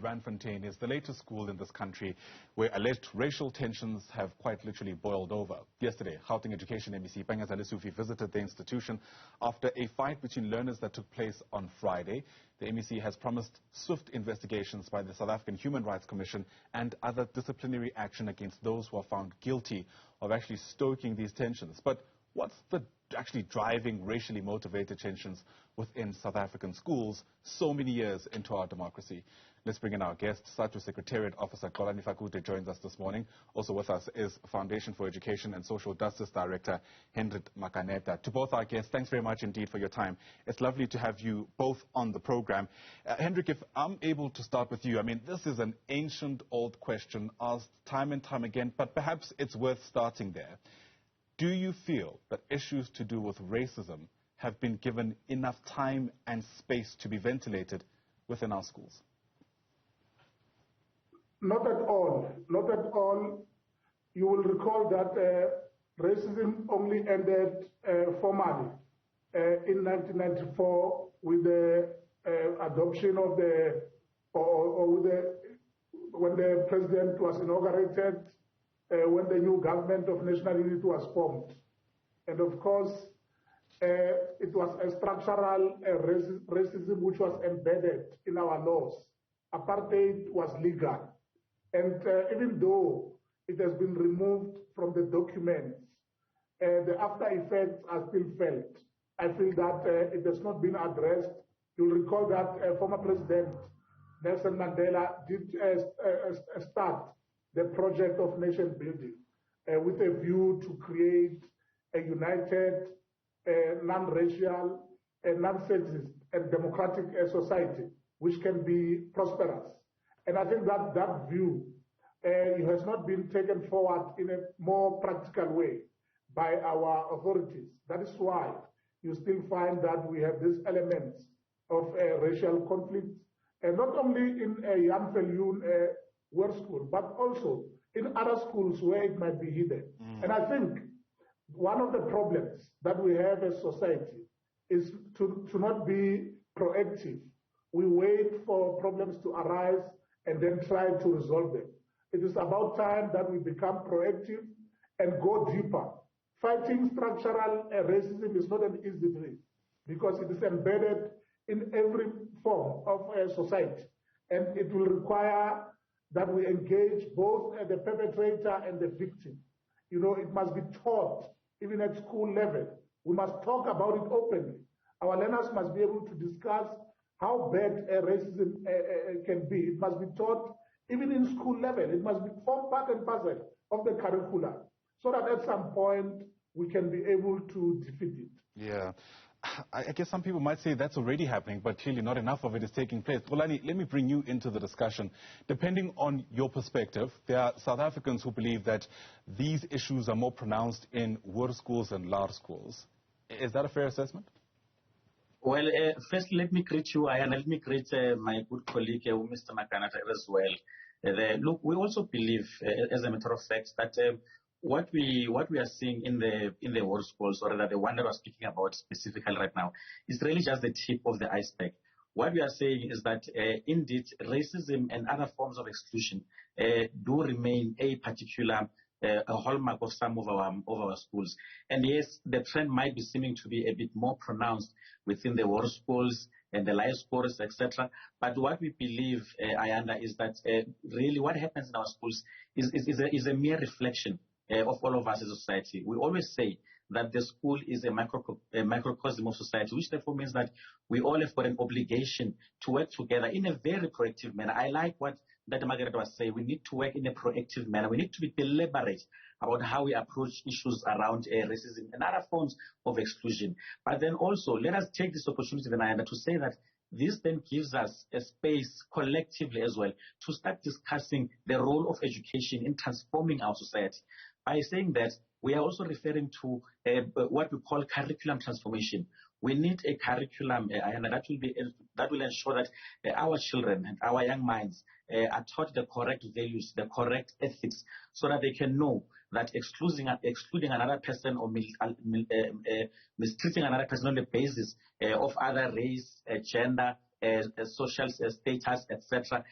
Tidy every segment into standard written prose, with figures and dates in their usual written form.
Randfontein is the latest school in this country where alleged racial tensions have quite literally boiled over. Yesterday, Gauteng Education MEC Panyaza Lesufi visited the institution after a fight between learners that took place on Friday. The MEC has promised swift investigations by the South African Human Rights Commission and other disciplinary action against those who are found guilty of actually stoking these tensions. But what's the actually driving racially motivated tensions within South African schools so many years into our democracy? Let's bring in our guest. SADTU Secretariat Officer Xolani Fakude joins us this morning. Also with us is Foundation for Education and Social Justice Director Hendrick Makaneta. To both our guests, thanks very much indeed for your time. It's lovely to have you both on the program. Hendrick, if I'm able to start with you, I mean, this is an ancient old question asked time and time again, but perhaps it's worth starting there. Do you feel that issues to do with racism have been given enough time and space to be ventilated within our schools? Not at all. Not at all. You will recall that racism only ended formally in 1994 with the adoption of when the president was inaugurated, when the new government of national unity was formed. And of course, it was a structural racism which was embedded in our laws. Apartheid was legal. And even though it has been removed from the documents, the after effects are still felt. I feel that it has not been addressed. You'll recall that former President Nelson Mandela did start the project of nation building with a view to create a united, non-racial, non-sexist and democratic society which can be prosperous. And I think that that view has not been taken forward in a more practical way by our authorities. That is why you still find that we have these elements of racial conflict, and not only in Jan Viljoen Hoërskool, but also in other schools where it might be hidden. And I think one of the problems that we have as society is to not be proactive. We wait for problems to arise and then try to resolve them. It is about time that we become proactive and go deeper. Fighting structural racism is not an easy thing because it is embedded in every form of society, and it will require that we engage both the perpetrator and the victim. You know, it must be taught even at school level. We must talk about it openly. Our learners must be able to discuss how bad racism can be. It must be taught even in school level. It must be form part and parcel of the curriculum so that at some point we can be able to defeat it. Yeah. I guess some people might say that's already happening, but clearly not enough of it is taking place. Xolani, let me bring you into the discussion. Depending on your perspective, there are South Africans who believe that these issues are more pronounced in hoërskools and laerskools. Is that a fair assessment? Well, first let me greet you, and let me greet my good colleague, Mr. Makaneta, as well. Look, we also believe, as a matter of fact, that what we are seeing in the hoërskools, or rather the one that I was speaking about specifically right now, is really just the tip of the iceberg. What we are saying is that indeed racism and other forms of exclusion do remain a particular a hallmark of some of our schools. And yes, the trend might be seeming to be a bit more pronounced within the hoërskools and the laerskools, etc. But what we believe, Ayanda, is that really what happens in our schools is a mere reflection of all of us as a society. We always say that the school is a microcosm of society, which therefore means that we all have got an obligation to work together in a very proactive manner. I like what Dr. Margaret was saying. We need to work in a proactive manner. We need to be deliberate about how we approach issues around racism and other forms of exclusion. But then also, let us take this opportunity, Venayanda, to say that this then gives us a space collectively as well to start discussing the role of education in transforming our society. By saying that, we are also referring to what we call curriculum transformation. We need a curriculum that will ensure that our children and our young minds are taught the correct values, the correct ethics, so that they can know that excluding another person or mistreating another person on the basis of other race, gender, social status, etc.,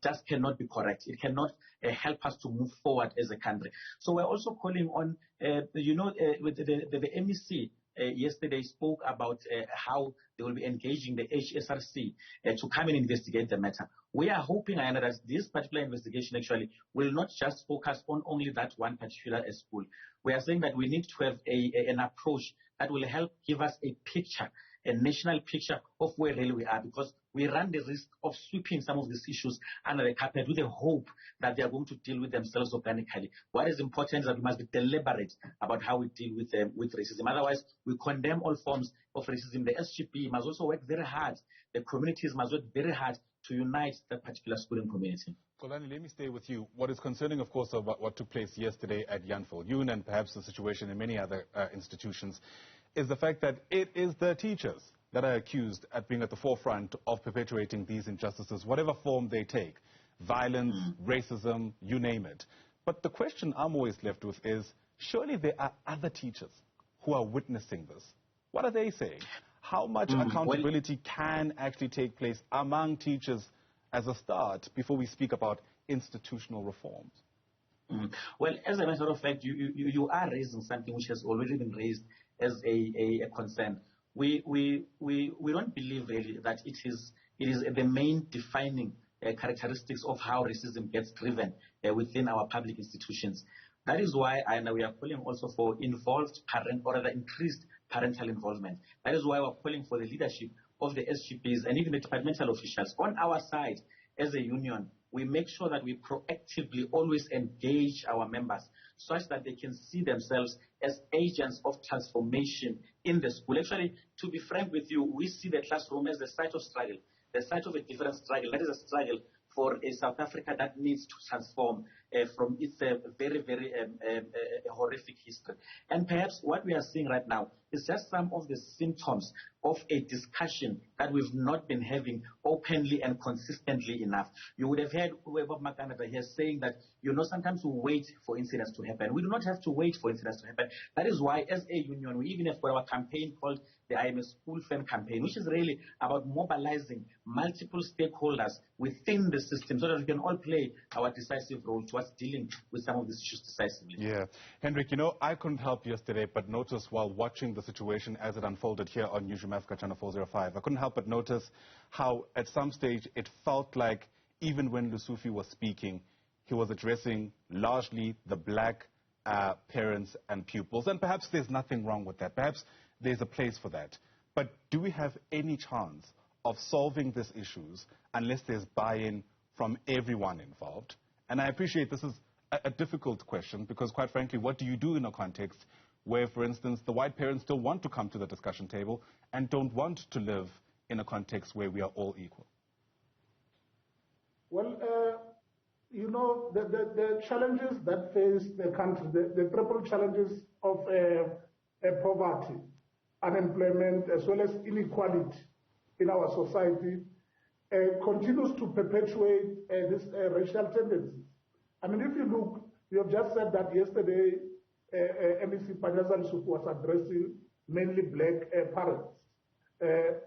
just cannot be correct. It cannot help us to move forward as a country. So we're also calling on, with the MEC yesterday spoke about how they will be engaging the HSRC to come and investigate the matter. We are hoping, Ayana, that this particular investigation actually will not just focus on only that one particular school. We are saying that we need to have an approach that will help give us a picture, a national picture of where really we are, because we run the risk of sweeping some of these issues under the carpet with the hope that they are going to deal with themselves organically. What is important is that we must be deliberate about how we deal with racism. Otherwise, we condemn all forms of racism. The SGP must also work very hard. The communities must work very hard to unite that particular schooling community. Xolani, let me stay with you. What is concerning, of course, about what took place yesterday at Jan Viljoen and perhaps the situation in many other institutions is the fact that it is the teachers that are accused at being at the forefront of perpetuating these injustices, whatever form they take, violence, racism, you name it. But the question I'm always left with is, surely there are other teachers who are witnessing this. What are they saying? How much accountability can actually take place among teachers as a start before we speak about institutional reforms? Well, as a matter of fact, you are raising something which has already been raised as a concern. We don't believe really that it is the main defining characteristics of how racism gets driven within our public institutions. That is why we are calling also for involved parent, or rather increased parental involvement. That is why we're calling for the leadership of the SGPs and even the departmental officials. On our side, as a union, we make sure that we proactively always engage our members such that they can see themselves as agents of transformation in the school. Actually, to be frank with you, we see the classroom as the site of struggle, the site of a different struggle. That is a struggle for a South Africa that needs to transform from its very, very horrific history. And perhaps what we are seeing right now is just some of the symptoms of a discussion that we've not been having openly and consistently enough. You would have heard Bob Makaneta here saying that, sometimes we wait for incidents to happen. We do not have to wait for incidents to happen. That is why, as a union, we even have got our campaign called the I Am a School Fan campaign, which is really about mobilizing multiple stakeholders within the system so that we can all play our decisive role towards dealing with some of these issues decisively. Yeah. Hendrick, I couldn't help yesterday but notice while watching the situation as it unfolded here on Newzroom Afrika Channel 405, I couldn't help but notice how at some stage it felt like even when Lesufi was speaking, he was addressing largely the black parents and pupils. And perhaps there's nothing wrong with that. Perhaps there's a place for that. But do we have any chance of solving these issues unless there's buy-in from everyone involved? And I appreciate this is a difficult question because, quite frankly, what do you do in a context where, for instance, the white parents don't want to come to the discussion table and don't want to live in a context where we are all equal? Well, the challenges that face the country, the triple challenges of poverty, unemployment, as well as inequality in our society, continues to perpetuate this racial tendencies. I mean, if you look, you have just said that yesterday MEC Panyaza was addressing mainly black parents.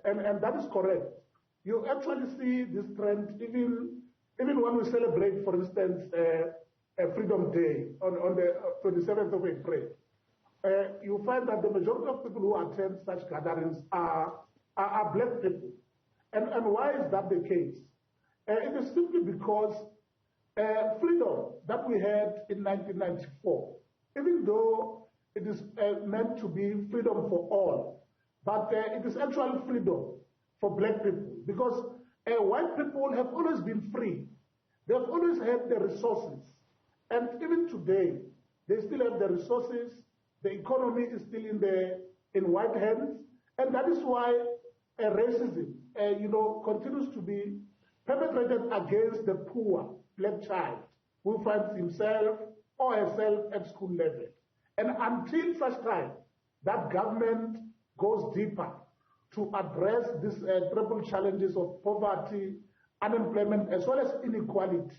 And that is correct. You actually see this trend even when we celebrate, for instance, Freedom Day on the 27th of April. You find that the majority of people who attend such gatherings are black people. And why is that the case? It is simply because freedom that we had in 1994, even though it is meant to be freedom for all, but it is actually freedom for black people, because white people have always been free. They have always had the resources. And even today, they still have the resources. The economy is still in white hands. And that is why racism, continues to be perpetrated against the poor black child who finds himself or herself at school level. And until such time that government goes deeper to address these triple challenges of poverty, unemployment, as well as inequality,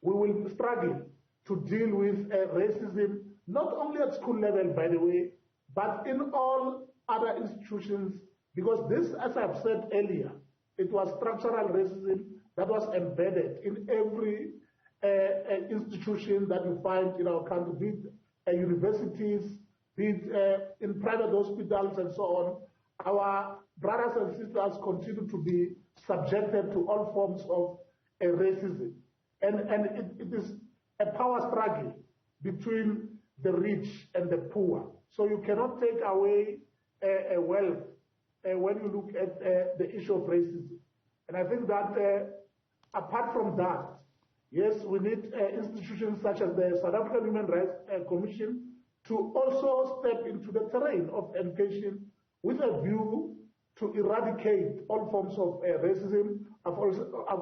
we will struggle to deal with racism, not only at school level, by the way, but in all other institutions, because this, as I've said earlier, It was structural racism that was embedded in every institution that we find in our country, be it universities, be it in private hospitals and so on. Our brothers and sisters continue to be subjected to all forms of racism. And it is a power struggle between the rich and the poor. So you cannot take away wealth when you look at the issue of racism. And I think that apart from that, yes, we need institutions such as the South African Human Rights Commission to also step into the terrain of education with a view to eradicate all forms of racism. I've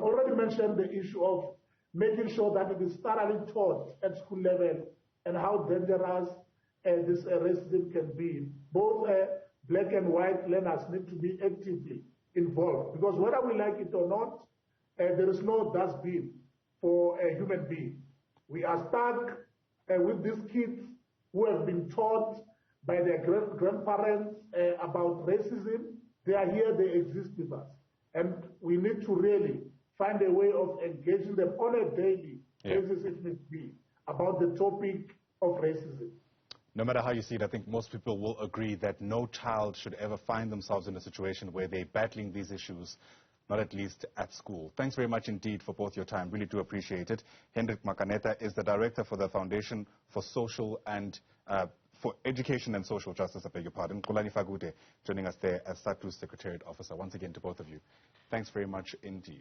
already mentioned the issue of making sure that it is thoroughly taught at school level and how dangerous this racism can be. Both black and white learners need to be actively involved, because whether we like it or not, there is no dustbin for a human being. We are stuck with these kids who have been taught by their grandparents about racism. They are here, they exist with us. And we need to really find a way of engaging them on a daily basis, if need be, about the topic of racism. No matter how you see it, I think most people will agree that no child should ever find themselves in a situation where they're battling these issues, not at least at school. Thanks very much indeed for both your time. Really do appreciate it. Hendrick Makaneta is the director for the Foundation for Social and for Education and Social Justice, I beg your pardon. Xolani Fakude joining us there as SADTU's Secretariat Officer. Once again to both of you, thanks very much indeed.